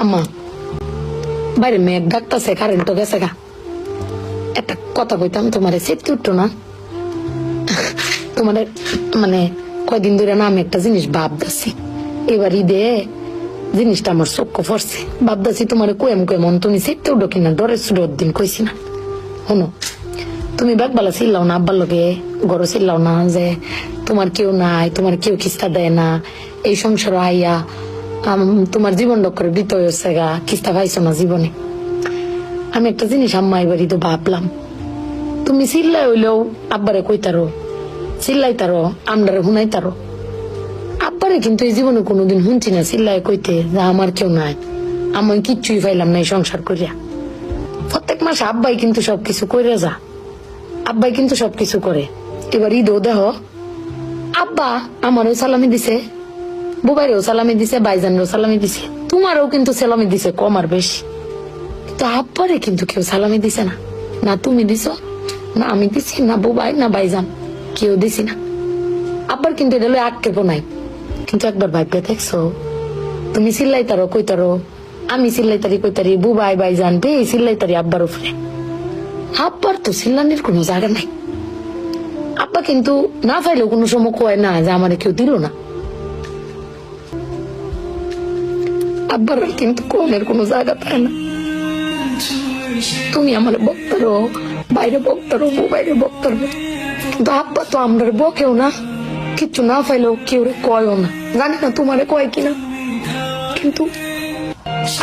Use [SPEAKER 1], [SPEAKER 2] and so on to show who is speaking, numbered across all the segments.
[SPEAKER 1] আম্মা বাইরে মেঘ ডাকতেছে, কারেন্ট তো গেছে গা। একটা কথা কইতাম তোমার, সেটকে উঠতো না তোমার, মানে কয়দিন ধরে না আমি একটা জিনিস ভাবতেছি। এবার ঈদে জিনিসটা আমার চোখ পড়ছে, ভাবতেছি তোমার কেমন তুমি সেটতে উঠো কিনা, ডরে শুরু দিন কইছি না। শোনো, তুমি বেগবালা চিল্লাও না, আব্বার লগে গড় চিল্লাও না যে তোমার কেউ নাই, তোমার কেউ কিস্তা দেয় না, এই সংসার আইয়া তোমার জীবন ডক্করে দিতে হয়েছে গা, কিস্তা পাইছো না জীবনে। আমি একটা জিনিস আম্মা এবারই তো ভাবলাম, তুমি চিল্লাই হইলেও আব্বারে কইতারো, চিল্লাইতারো, আমরারে শুনাইতারো। আব্বারে কিন্তু এই জীবনে কোনোদিন শুনছি না চিল্লাই কইতে যে আমার কেউ নাই, আমি কিচ্ছুই পাইলাম না এই সংসার করিয়া। প্রত্যেক মাসে আব্বাই কিন্তু সবকিছু করে যা, আব্বাই কিন্তু সবকিছু করে। এবার ঈদও দেহ আব্বা আমারও সালামি দিছে, বুবাইরেও সালামি দিছে, বাইজানেরও সালামি দিছে, তোমারও কিন্তু সালামি দিছে কম আর বেশি। তো আব্বারে কিন্তু কেউ সালামি দিছে না, না তুমি দিছ, না আমি দিছি, না বুবাই, না বাইজান, কেউ দিছি না। আব্বার কিন্তু এটা আক্ষেপও নাই। কিন্তু একবার ভাববে দেখছো, তুমি চিল্লাইতারো কইতারো, আমি চিল্লাইতারি কইতারি, বুবাই বাইজান বে চিল্লাইতারি আব্বার উপরে। আব্বার তো চিল্লানির কোনো জায়গা নাই। আব্বা কিন্তু না পাইলেও কোনো সময় কয় না যে আমার কেউ দিল না। আব্বার কিন্তু কমের কোনো জায়গা পায় না। তুমি আমার বক্তারো, বাইরে বক্তারো, বাইরে বক্তারো, কিন্তু আব্বা তো আমরা বকেও না, কিচ্ছু না পাইলেও কেউ কয়ও না। জানি না তোমারে কয় কিনা, কিন্তু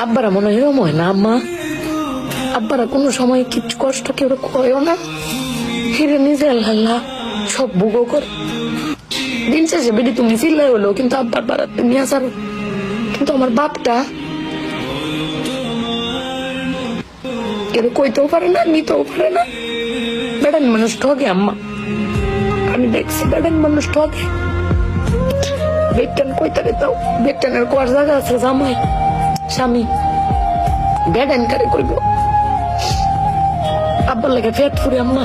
[SPEAKER 1] আব্বারা মনে হয় এরম হয় না আম্মা, আব্বারা কোনো সময় কিচ্ছু কষ্ট কেউ কয়ও না, ফিরে নিজে আল্লাহ সব ভোগও করে। দিন শেষে বেটি তুমি চিল্লাই হলো কিন্তু আব্বার বাড়াতে নিয়ে আসার, কিন্তু আমার বাপটা কেউ কইতেও পারে না, নিতেও পারে না। বেড়ান মানুষ ঠকে আম্মা, আমি দেখছি বেড়ান মানুষ ঠকে। বেটান কইতারে দাও, বেটানের কোয়ার জায়গা আছে জামাই স্বামী, বেড়ান কারে কইব। আব্বার লেগে ফেট ফুরে আম্মা।